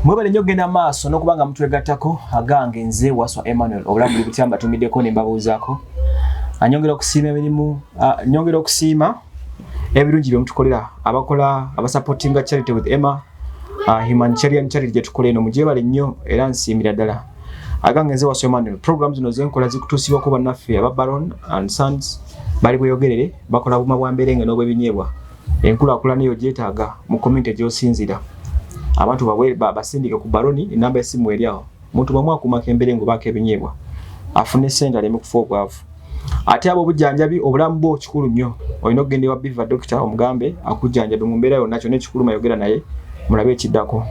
Mwebale nnyo genda maaso n'okubanga mutwegattako agange nze Waswa Emmanuel obulamu buli butyamba tumiddeko ne mbabuuzaako anyongera okusiima emirimu nyongera okusiima ebirungi bye mutukolera abakola abasupportinga charity with Emma humanitarian charity gye tukola eno mugyebale nnyo era nsiimira ddala agange nze Waswa Emmanuel program zino zenkola zikutuusibwako bannaffe aba Baron and Sons bali bweyogerere bakola buma bwa mberenge n'obwebinyeebwa enkulaakulana eyo gyetaaga mu community gy'osinzira abantu basindike ku Baroni enamba y'essimu eri awo muntu bamwe akumako emberengo baako ebinyeebwa afune ssente aleme kufa obwavu ate abo obujjanjabi obulamu bwo kikulu nnyo olina okugenda ewa biva dokita omugambe akujjanjabe mu mbeera yonna kyonna ekikulu mayogera naye mulabe ekiddako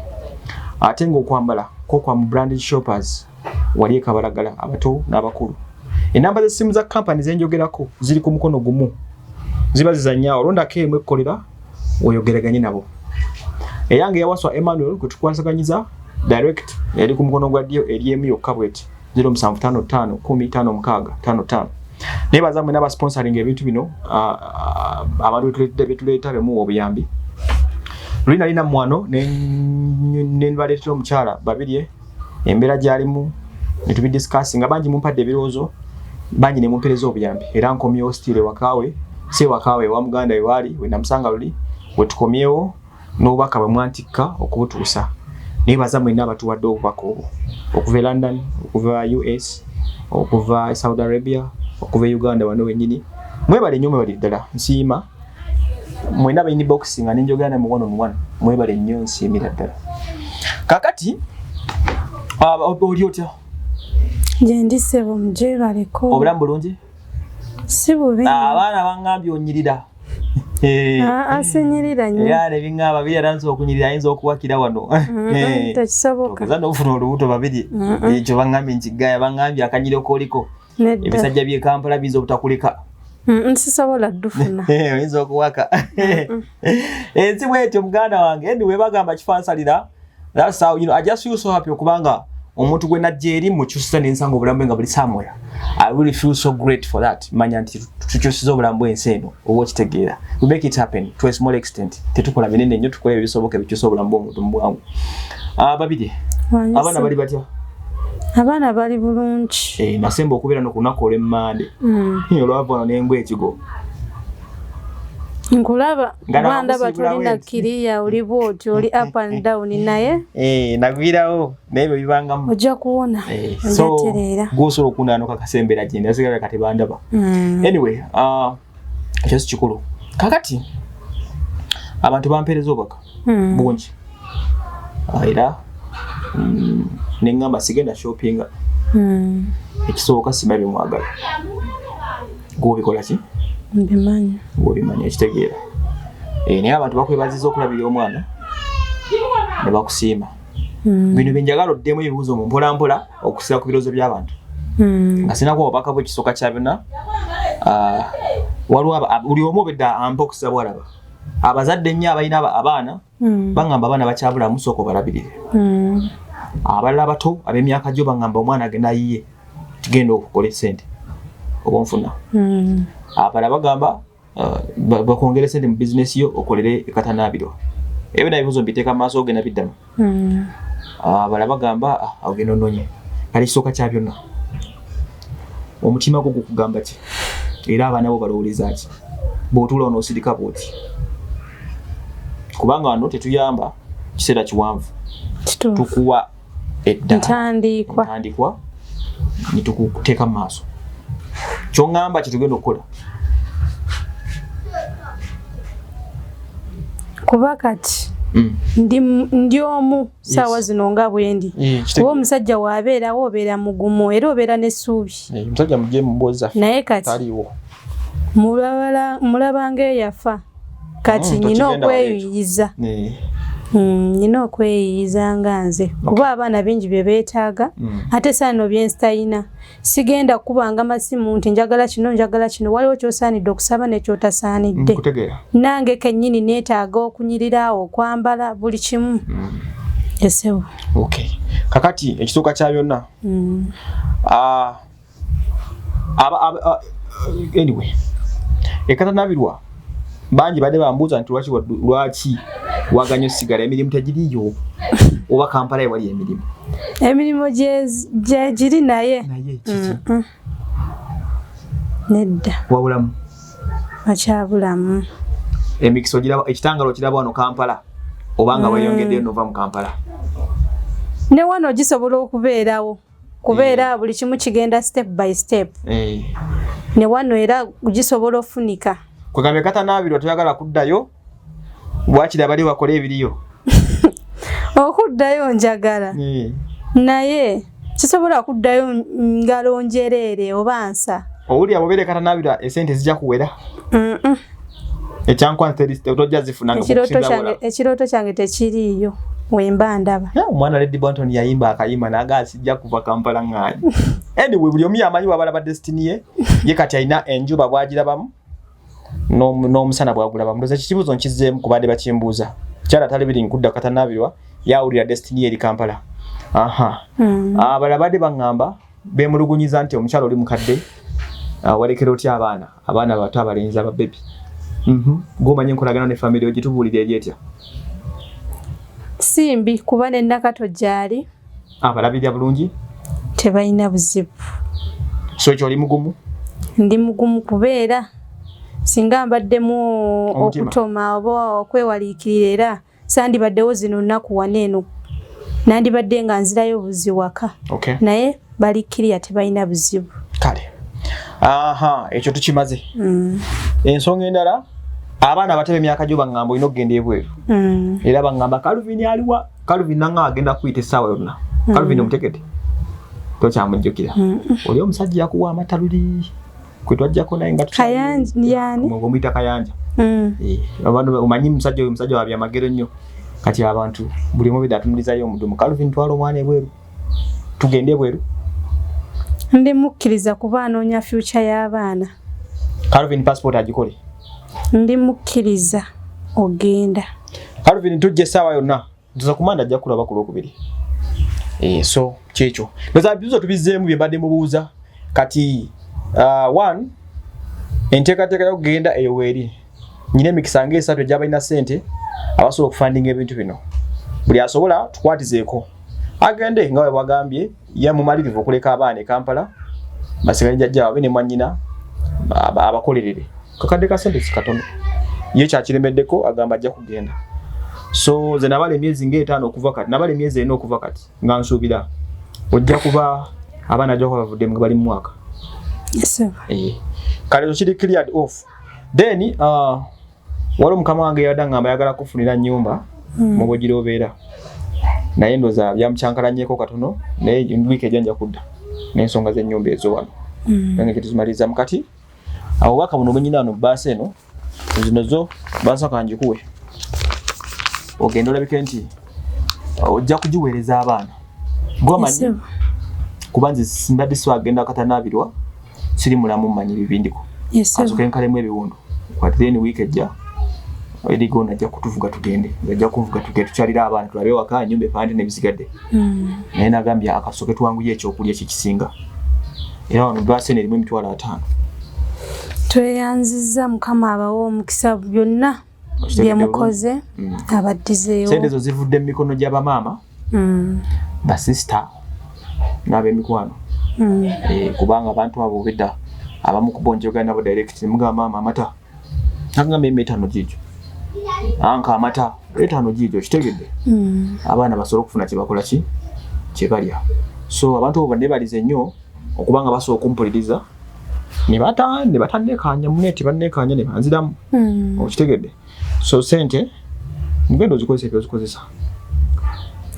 ate ng'okwambala kokwa mu branded shoppers wali ekabalagala abato n'abakulu enamba z'essimu za kampani zenjogerako ziri ku mukono gumu ziba zizannyawo olondako emu ekkolera oyogeraganye nabo eyange yawaswa Emmanuel kutukwasaganyiza direct eri ku mukono gwa ddyo eri emu yokka bweti 0755 nebaza mwe n'aba sponsoring ebintu bino abantu betuleeta bemu obuyambi lulina lina mwano nenbaleetera omukyala babiri embeera gyalimu netubidiscussing abangi mumpadde ebirowoozo bangi ne mumpereza obuyambi era nkomyewo stile wakaawe se wakaawe wa muganda we waali we namusanga luli we tukomyewo n'obubaka bwe mwantikka okubutuusa nebaza mwenna abatuwadde obubaka obwo okuva e London okuva US okuva Saudi Arabia okuva Uganda wano wennyini mwebale nnyo mwebale ddala nsiima mwenna bayini boxing nga nenjogera mu one on one mwebale nnyo nsiimira ddala kakati oli otya Jendise bumujebaleko obulamu bulungi si bubi abaana bangambye onyirira asinyirira nnyo era nebinga babiri aranza okunyirira ayinza okuwakira wano tekisoboka okuzana ofuna olubuto babiri ekyo bangambye nkigaya bangambye akanyiro koliko ebisajja by'e Kampala biza obutakulika nsisobola ddufuna oyinza okuwaka ensi bwetyo muganda wange anyway bagamba kifansalira that's how I just feel so happy okubanga omuntu gwe najja eri mukyusiza n'ensanga obulamu nga buli somewhere I really feel so great for that manya nti tukyusiza obulamu bw'ensi eno oba okitegeera we make it happen to a small extent tetukola binene nnyo tukola ebisoboka ebikyusa obulamu bw'omuntu mu bwangu babiri abaana bali batya abaana bali bulungi nasemba okubeera n'olunaku olw'emmande olwava wano n'embwa ekigo nkulaba banda batulina kiriya oli bwoti oli up and down naye nagwirawo naye bibangamu ojja kuwona ojatereera gwosobola okunaanoka kasembera gye ndasigala kati bandaba anyway ekyo si kikulu kakati abantu bampeereza obubaka bungi era neŋŋamba sigenda shoppinga ekisoboka simaye bimwagala gwobikola ki mbimanyi gwobimanya ekitegeera naye abantu bakwebaziza okulabira omwana ne bakusiima bino byenjagala oddemu ebibuuzo mu mpolampola okusira ku birowoozo by'abantu nga sinakuwa obubaka bw'ekisooka kya byonna waliwo buli omu obedda ampa okusiba bwalaba abazadde nnyo abalina abaana baŋŋamba abaana bakyabulamu sooka obalabirire abalala abato ab'emyaka gyo baŋŋamba omwana agenda ayiye tugenda okukola essente oba nfuna abalala bagamba bakwongera essente mu bizinesi yo okolere ekatanaabirwa ebyo nabibuuzo mbiteeka mu maaso ogenda biddamu abalala bagamba ogenda ononye kale ekisooka kya byonna omutima gwo gukugamba ki era abaana bo balowoleza ki bw'otuula onoosirika bwoti kubanga wano tetuyamba kiseera kiwanvu tukuwa entandikwa nitukuteeka mu maaso kyongamba kitugenda okukola kuba kati ndi omu saawa zino nga bwendi kuba omusajja waabeerawo obeera mugumu era obeera n'essuubi omusajja mugye mumbooza naye kati mulabanga eyafa kati nina okweyuyiza nina okweyiyiza nga nze kuba abaana bingi bye beetaaga ate saano byensitayina sigenda kubanga masimu nti njagala kino waliwo kyosaanidde okusaba nekyotasaanidde nange kennyini neetaaga okunyirira okwambala buli kimu esewo kakati ekisooka kya byonna anyway ekatanaabirwa bangi badde bambuuza nti lwaki Waganya sigala emirimu tegiriyo. Oba Kampala wali emirimu. Emirimu je giri naye. Nedda. Wabulamu. Akyabulamu. Emikiso giraba ekitangalo kiraba wano Kampala. Obanga weyongedde nova mu Kampala. Ne wano gisobola okubeerawo. Kubeera buli kimu kigenda step by step. Ne wano era gisobola ofunika. Kwegambe katanaabirwa toyagala kuddayo. Bwakira bali bakole ebiriyo. Okuddayo njagala. Naye kisobola kuddayo ngalo njereere oba nsa. Owuli abobere katanaabirwa esente zijja kuwera. Ekyankwanze otojja zifuna nga ekirooto kyange tekiriiyo wemba ndaba. Omwana Lady Banton yayimba akayimba naga asijja kuva Kampala ng'ani. Anyway buli omu yamanyi wabala ba destiny ye kati alina enjuba bwagirabamu n'omusana bwagulaba. Ndoza kibuzo nkizzeemu kubadde bakimbuuza. Kyala talibiri nkudda katanaabirwa yawulira destiny eri Kampala. Abala badde baŋŋamba beemulugunyiza nti omukyalo oli mukadde walekera otya abaana bato abalenzi ababebi. Gomanye nkolagana ne family ogitubuulira eri etya? Simbi kuba ne Nakato gyali. Abalabirira bulungi? Tebalina buzibu. So ekyo oli mugumu? Ndi mugumu kubeera singa mbaddemu okutoma oba okwewaliikirira era sandibaddewo zino nnaku waneeno nandibadde nga nzirayo obuzi waka. Naye balikkirira tebalina buzibu. Kale. Ekyo tukimaze. Ensonga endala abaana abatebe emyaka gyo baŋŋamba olina okugenda ebweru. Era baŋŋamba Calvin aliwa. Calvin nanga agenda kuyita essaawa yonna. Calvin omutegete tokyamujjukira. Oli omusajja yakuwa amataluli kwe twajjako naye nga omuyita Kayanja. Abantu omanyi musajja wa byamagero nnyo. Kati abantu buli omu bidatunulizayo omudumu. Calvin twala omwana ebweru tugende ebweru. Ndi mukkiriza kuba anoonya future y'abaana. Calvin passport agikole. Ndi mukkiriza ogenda. Calvin tujje essaawa yonna tuza kumanda ajja kulaba ku Lwokubiri. So kyekyo ndoza bizo tubizzeemu bye mbadde mubuuza kati one enteekateeka y'okugenda eyoweeri nyina emikisa ng'esatu egy'abalina ssente abasobola okufandinga ebintu bino buli asobola tukwatizeeko agende nga bwe bagambye ye mumalirivu okuleka abaana e Kampala basigale jjajja babe ne mwannyina abakolerere kakadde ka ssente katono ye kyakiremeddeko agamba ajja kugenda. So ze nabala emyezi ng'etaano okuva kati nabala emyezi ena okuva kati nga nsuubira ojja kuba abaana ajja kuba bavudde nga bali mu mwaka. Kale kiri cleared off. Then waliwo mukama wange yadda ngamba ayagala kufunira nnyumba mu bwegiro obeera naye ndoza byamucyankalanyeeko katono naye wiiki ejja kudda n'ensonga z'ennyumba ezo wano nange ketuzimaliza mukati abo baka buno bwenyina wano bbaasi eno zino zo bansaka njikuwe ogenda olabike nti ojja kugiweereza abaana gwamanyi kuba nze simbadde siwagenda katanaabirwa siri mulamu mmanyi bibindiko asoke nkalemu ebiwundu kwatire ni wiiki ejja erigo najja kutuvuga tugende ajja kuvuga tugende tukyalira abaana tulabe waka nyumba epande nebisigadde naye nagambye akasoke twanguye ekyokulya kikisinga era wano bbaasi eno erimu emitwalo 5. Tweyanziza mukama abawo omukisa byonna byemukoze abaddizeewo sente ezo zivudde mu mikono gy'abamaama basista n'ab'emikwano kubanga abantu abo bedda abamu kubonjogera nabo direct mugamba maama amata nagamba emitano gijo anka amata etano gijo kitegedde abaana basobola okufuna kyebakola kyebalya. So abantu abo nebalize nnyo okubanga basobola okumpuliriza ne batandekanya muneti bannekanya ne banziramu okitegedde. So sente mugendo zikozesa ebyozikozesa.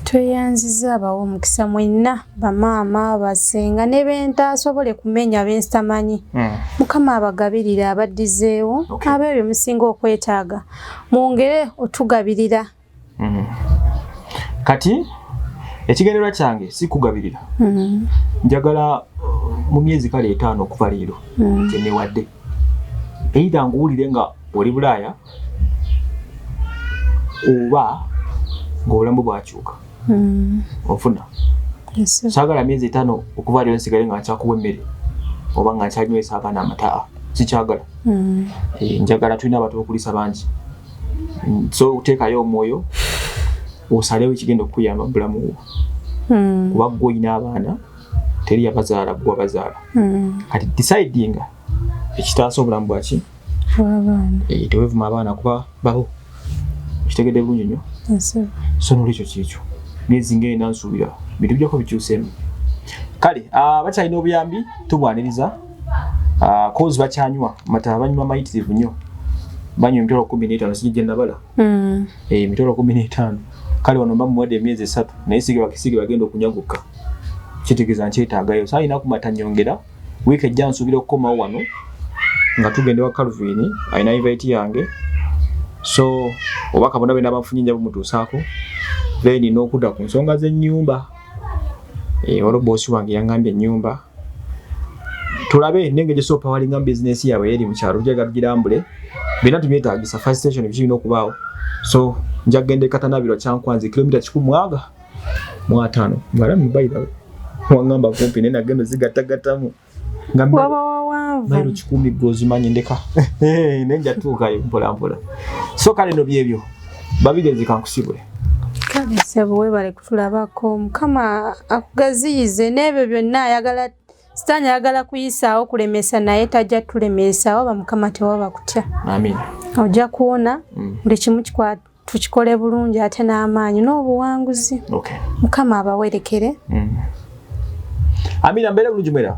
Tweyanziza abawo omukisa mwenna bamaama basenga ne benta asobole kumenya bensitamanyi mukama abagabirira abaddizeewo abebyo musinga okwetaaga mwongere otugabirira. Kati ekigendererwa kyange si kugabirira njagala mu myezi kale 5 okuva leero kyenewadde either nguwulire nga oli Bulaaya oba ng'obulamu bwakyuka ofuna saagala myezi 5 okuva leero nsigale nga nkyakuwa emmere oba nga nkyanywesa abaana amata sikyagala. Njagala tulina abantu okulisa bangi So uteekayo omwoyo osalewo ekigenda okuyamba bulamu bwo. Kuba gwe olina abaana teri yabazaala gwe wabazaala. Kati decidinga ekitaasa obulamu bwaki tewevuma abaana kuba babo kitegedde bulungi nnyo. So nolwekyo kyekyo myezi ng'ena nsuubira bintu bijjako bikyuseemu. Kale bakyalina obuyambi tubwaniriza kozi bakyanywa mata banywa mayitirivu nnyo banywa emitolo 15 sijja nabala emitolo 15 kale wano bamuwadde emyezi 3 naye sige bagenda okunyaguka kitegeeza nkyetaagayo so alina kumata nyongera wiiki ejja nsuubira okukomawo wano nga tugende wa Calvin alina invite yange so oba kabona bena bafunye njabo mutuusaako then n'okudda ku nsonga z'ennyumba waliwo boosi wange yangambye ennyumba tulabe nengeri sopa walinga business yawe eri mu kyalo jaga girambule bina tubyetaagisa fire station bikirina okubaawo so njagende katanabirwa kyankwanzi kilomita 105 ngala mbairawe wangamba kumpi nena gendo zigatagatamu ngamba mairo 10 gozi manyi ndeka nenja tuukayo mpola so kale no byebyo babigezi kankusibule kale sebo webale kutulabako mukama akugaziyize n'ebyo byonna ayagala sitani ayagala kuyisaawo kulemesa naye tajja tulemesaawo bamukama tewaba kutya. Amin. Ojja kuwona buli kimu tukikole bulungi ate n'amaanyi n'obuwanguzi. Okay. Mukama abawerekere. Amina mbere bulungi mwera.